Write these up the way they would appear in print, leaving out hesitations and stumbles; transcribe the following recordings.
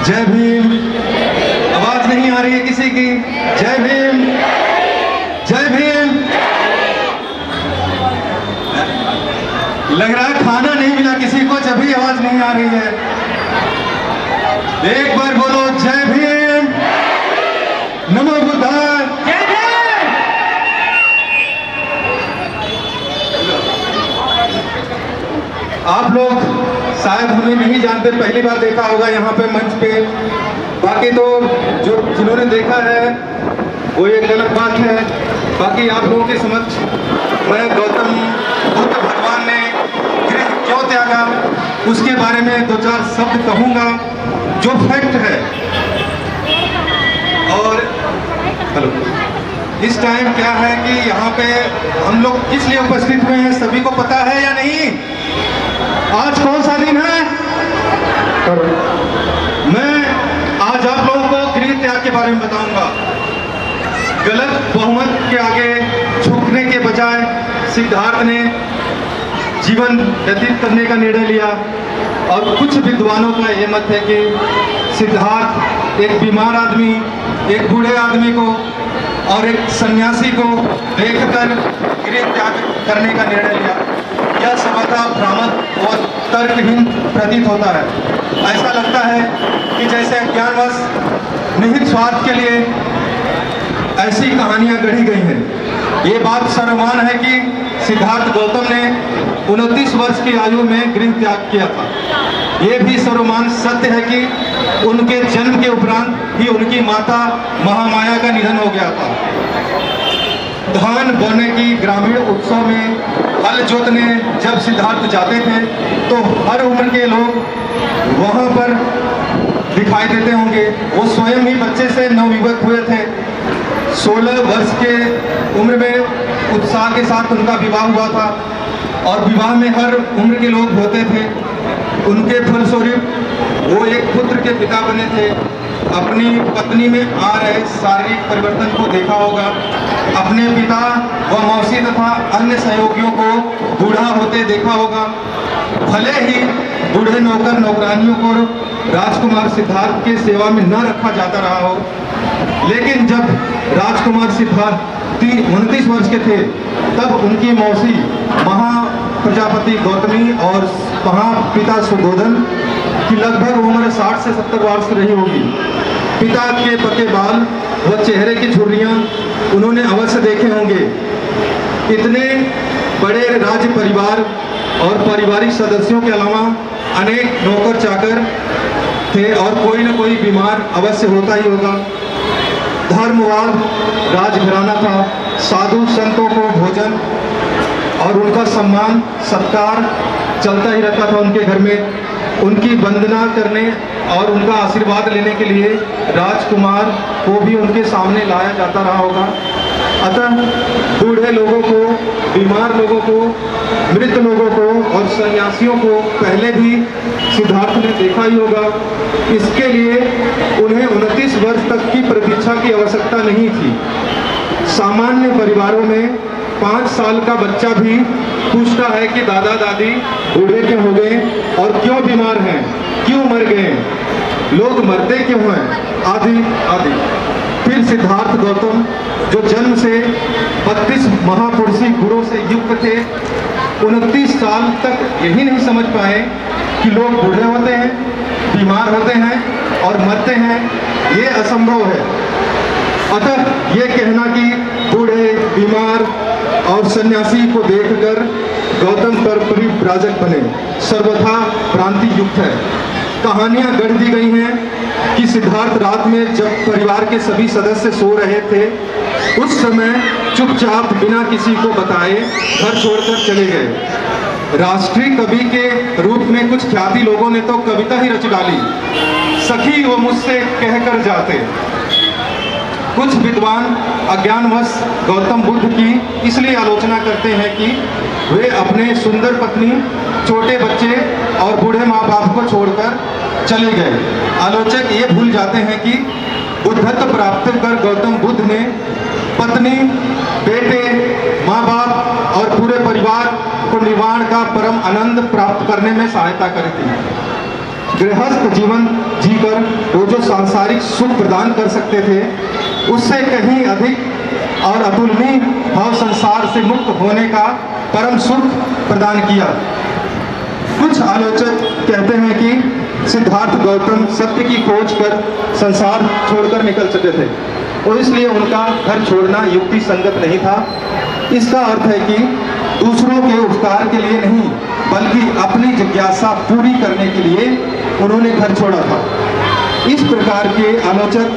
जय भीम। आवाज नहीं आ रही है किसी की? जय भीम, जय भीम। लग रहा है खाना नहीं मिला किसी को, जब भी आवाज नहीं आ रही है। एक बार बोलो जय भीम, नमो बुद्धाय। जय भीम। आप लोग शायद हमें नहीं जानते, पहली बार देखा होगा यहाँ पे मंच पे। बाकी तो जो जिन्होंने देखा है वो एक गलत बात है। बाकी आप लोगों के समक्ष मैं गौतम बुद्ध भगवान ने गृह क्यों त्यागा उसके बारे में दो चार शब्द कहूँगा जो फैक्ट है। और हेलो, इस टाइम क्या है कि यहाँ पे हम लोग किस लिए उपस्थित हुए हैं सभी को पता है या नहीं? आज कौन सा दिन है? मैं आज आप लोगों को गृह त्याग के बारे में बताऊंगा। गलत बहुमत के आगे झुकने के बजाय सिद्धार्थ ने जीवन व्यतीत करने का निर्णय लिया। और कुछ विद्वानों का ये मत है कि सिद्धार्थ एक बीमार आदमी, एक बूढ़े आदमी को और एक सन्यासी को देखकर गृह त्याग करने का निर्णय लिया। यह सर्वथा भ्रामक और तर्कहीन प्रतीत होता है। ऐसा लगता है कि जैसे ज्ञानवश निहित स्वार्थ के लिए ऐसी कहानियां गढ़ी गई हैं। ये बात सर्वमान्य है कि सिद्धार्थ गौतम ने 29 वर्ष की आयु में गृह त्याग किया था। ये भी सर्वमान्य सत्य है कि उनके जन्म के उपरांत ही उनकी माता महामाया का निधन हो गया था। धान बोने की ग्रामीण उत्सव में हल जोतने जब सिद्धार्थ जाते थे तो हर उम्र के लोग वहां पर दिखाई देते होंगे। वो स्वयं ही बच्चे से नवयुवक हुए थे। 16 वर्ष के उम्र में उत्साह के साथ उनका विवाह हुआ था और विवाह में हर उम्र के लोग होते थे। उनके फलस्वरूप वो एक पुत्र के पिता बने थे। अपनी पत्नी में आ रहे शारीरिक परिवर्तन को देखा होगा। अपने पिता व मौसी तथा अन्य सहयोगियों को बूढ़ा होते देखा होगा। भले ही बूढ़े नौकर नौकरानियों को राजकुमार सिद्धार्थ के सेवा में न रखा जाता रहा हो, लेकिन जब राजकुमार सिद्धार्थ 29 वर्ष के थे तब उनकी मौसी महाप्रजापति गौतमी और महापिता सुबोधन की लगभग उम्र 60 से 70 वर्ष रही होगी। पिता के पके बाल व चेहरे की झुर्रियाँ उन्होंने अवश्य देखे होंगे। इतने बड़े राज्य परिवार और पारिवारिक सदस्यों के अलावा अनेक नौकर चाकर थे और कोई न कोई बीमार अवश्य होता ही होगा। धर्मवाद राजघराना था। साधु संतों को भोजन और उनका सम्मान सत्कार चलता ही रहता था उनके घर में। उनकी वंदना करने और उनका आशीर्वाद लेने के लिए राजकुमार को भी उनके सामने लाया जाता रहा होगा। अतः बूढ़े लोगों को, बीमार लोगों को, मृत लोगों को और सन्यासियों को पहले भी सिद्धार्थ ने देखा ही होगा। इसके लिए उन्हें 29 वर्ष तक की प्रतीक्षा की आवश्यकता नहीं थी। सामान्य परिवारों में 5 साल का बच्चा भी पूछता है कि दादा दादी बूढ़े क्यों हो गए और क्यों बीमार हैं, क्यों मर गए, लोग मरते क्यों हैं, आदि आदि। फिर सिद्धार्थ गौतम जो जन्म से 32 महापुरुषी गुणों से युक्त थे, 29 साल तक यही नहीं समझ पाए कि लोग बूढ़े होते हैं, बीमार होते हैं और मरते हैं। ये असंभव है। अतः ये कहना कि बूढ़े, बीमार और सन्यासी को देखकर गौतम पर परिव्राजक बने सर्वथा भ्रांति युक्त है। कहानियां गढ़ दी गई हैं कि सिद्धार्थ रात में जब परिवार के सभी सदस्य सो रहे थे उस समय चुपचाप बिना किसी को बताए घर छोड़कर चले गए। राष्ट्रीय कवि के रूप में कुछ ख्याति लोगों ने तो कविता ही रच डाली, सखी वो मुझसे कहकर जाते। कुछ विद्वान अज्ञानवश गौतम बुद्ध की इसलिए आलोचना करते हैं कि वे अपने सुंदर पत्नी, छोटे बच्चे और बूढ़े माँ बाप को छोड़कर चले गए। आलोचक ये भूल जाते हैं कि बुद्धत्व प्राप्त कर गौतम बुद्ध ने पत्नी, बेटे, माँ बाप और पूरे परिवार को निर्वाण का परम आनंद प्राप्त करने में सहायता करी थी। गृहस्थ जीवन जीकर वो जो सांसारिक सुख प्रदान कर सकते थे, उससे कहीं अधिक और अतुलनीय भाव संसार से मुक्त होने का परम सुख प्रदान किया। कुछ आलोचक कहते हैं कि सिद्धार्थ गौतम सत्य की खोज कर संसार छोड़कर निकल चुके थे और इसलिए उनका घर छोड़ना युक्ति संगत नहीं था। इसका अर्थ है कि दूसरों के उपकार के लिए नहीं, बल्कि अपनी जिज्ञासा पूरी करने के लिए उन्होंने घर छोड़ा था। इस प्रकार के आलोचक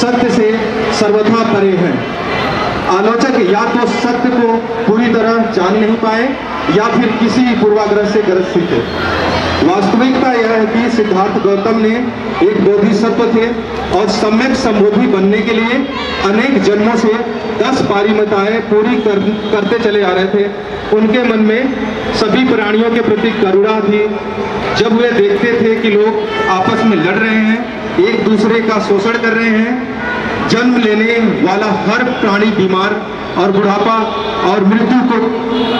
सत्य से सर्वथा परे हैं। आलोचक या तो सत्य को पूरी तरह जान नहीं पाए या फिर किसी पूर्वाग्रह से ग्रसित थे। वास्तविकता यह है कि सिद्धार्थ गौतम ने एक बोधिसत्व थे और सम्यक संबोधि बनने के लिए अनेक जन्मों से 10 पारिमिताएं पूरी करते चले आ रहे थे। उनके मन में सभी प्राणियों के प्रति करुणा थी। जब वे देखते थे कि लोग आपस में लड़ रहे हैं, एक दूसरे का शोषण कर रहे हैं, जन्म लेने वाला हर प्राणी बीमार और बुढ़ापा और मृत्यु को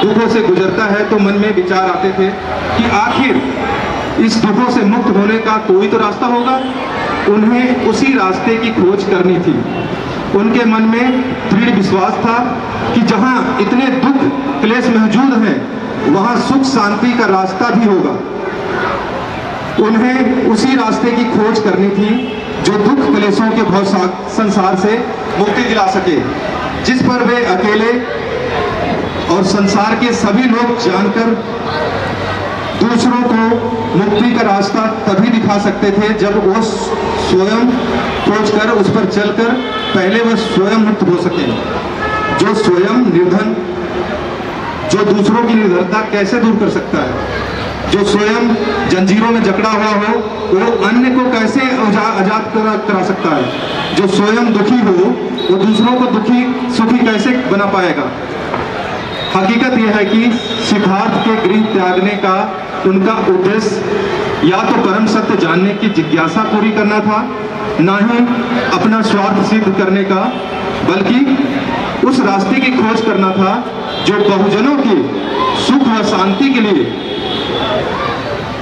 दुखों से गुजरता है, तो मन में विचार आते थे कि आखिर इस दुखों से मुक्त होने का कोई तो रास्ता होगा। उन्हें उसी रास्ते की खोज करनी थी। उनके मन में दृढ़ विश्वास था कि जहां इतने दुख क्लेश मौजूद हैं, वहां सुख शांति का रास्ता भी होगा। उन्हें उसी रास्ते की खोज करनी थी जो दुख क्लेशों के भव संसार से मुक्ति दिला सके, जिस पर वे अकेले और संसार के सभी लोग जानकर दूसरों को मुक्ति का रास्ता तभी दिखा सकते थे जब वो स्वयं खोजकर उस पर चलकर पहले वह स्वयं मुक्त हो सके। जो स्वयं निर्धन, जो दूसरों की निर्धनता कैसे दूर कर सकता है? जो स्वयं जंजीरों में जकड़ा हुआ हो, वो अन्य को कैसे आजाद करा सकता है? जो स्वयं दुखी हो, वो दूसरों को दुखी सुखी कैसे बना पाएगा? हकीकत यह है कि सिद्धार्थ के गृह त्यागने का उनका उद्देश्य या तो परम सत्य जानने की जिज्ञासा पूरी करना था, ना ही अपना स्वार्थ सिद्ध करने का, बल्कि उस रास्ते की खोज करना था जो बहुजनों की सुख व शांति के लिए।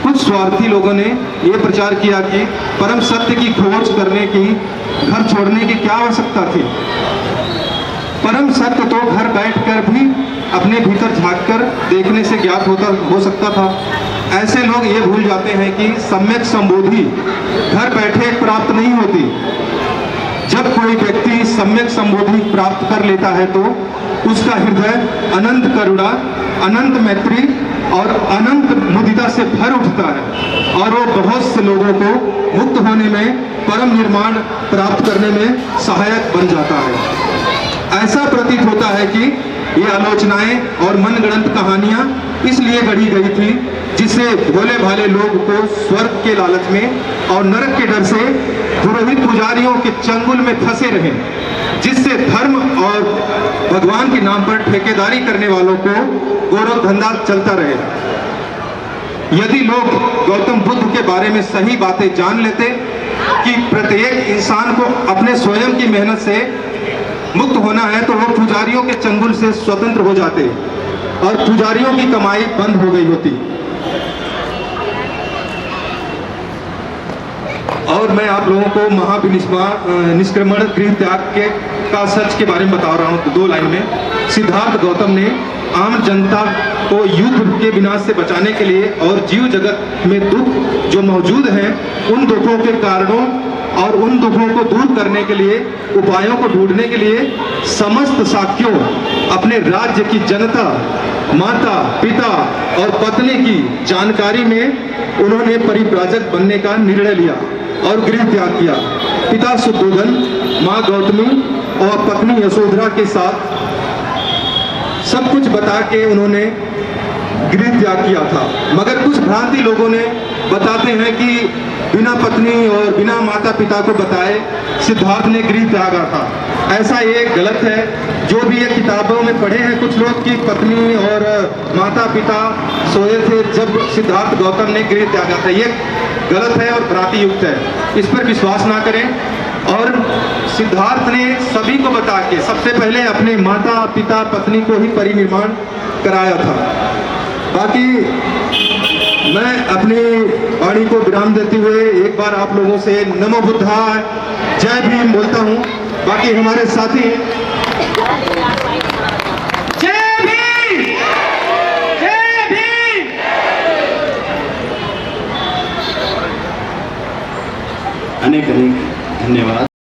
कुछ स्वार्थी लोगों ने यह प्रचार किया कि परम सत्य की खोज करने की घर छोड़ने की क्या आवश्यकता थी। परम सत्य तो घर बैठकर भी अपने भीतर झांककर देखने से ज्ञात हो सकता था। ऐसे लोग ये भूल जाते हैं कि सम्यक संबोधि घर बैठे प्राप्त नहीं होती। जब कोई व्यक्ति सम्यक संबोधि प्राप्त कर लेता है तो उसका हृदय अनंत करुणा, अनंत मैत्री और अनंत मुदिता से भर उठता है और वो बहुत से लोगों को मुक्त होने में, परम निर्माण प्राप्त करने में सहायक बन जाता है। ऐसा प्रतीत होता है कि ये आलोचनाएं और मनगढ़ंत कहानियां इसलिए गढ़ी गई थी जिससे भोले भाले लोग को स्वर्ग के लालच में और नरक के डर से पुरोहित पुजारियों के चंगुल में फंसे रहे, जिससे धर्म और भगवान के नाम पर ठेकेदारी करने वालों को गौरव धंधा चलता रहे। यदि लोग गौतम बुद्ध के बारे में सही बातें जान लेते कि प्रत्येक इंसान को अपने स्वयं की मेहनत से मुक्त होना है, तो वो पुजारियों के चंगुल से स्वतंत्र हो जाते और पुजारियों की कमाई बंद हो गई होती। और मैं आप लोगों को महानिष्क्रमण गृह त्याग का सच के बारे में बता रहा हूँ 2 लाइन में। सिद्धार्थ गौतम ने आम जनता को युद्ध के विनाश से बचाने के लिए और जीव जगत में दुख जो मौजूद हैं, उन दुखों के कारणों और उन दुखों को दूर करने के लिए उपायों को ढूंढने के लिए समस्त साक्यों, अपने राज्य की जनता, माता, पिता और पत्नी की जानकारी में उन्होंने परिव्राजक बनने का निर्णय लिया और गृह त्याग किया। पिता शुद्धोधन, माँ गौतमी और पत्नी यशोधरा के साथ सब कुछ बता के उन्होंने गृह त्याग किया था। मगर कुछ भ्रांति लोगों ने बताते हैं कि बिना पत्नी और बिना माता पिता को बताए सिद्धार्थ ने गृह त्यागा था। ऐसा ये गलत है। जो भी ये किताबों में पढ़े हैं कुछ लोग कि पत्नी और माता पिता सोए थे जब सिद्धार्थ गौतम ने गृह त्यागा था, ये गलत है और भ्रांति युक्त है। इस पर विश्वास ना करें। और सिद्धार्थ ने सभी को बता के सबसे पहले अपने माता पिता पत्नी को ही परिनिर्वाण कराया था। बाकी मैं अपनी वाणी को विराम देते हुए एक बार आप लोगों से नमो बुद्धाय जय भीम बोलता हूं। बाकी हमारे साथी जय भीम जय भीम। अनेक अनेक धन्यवाद।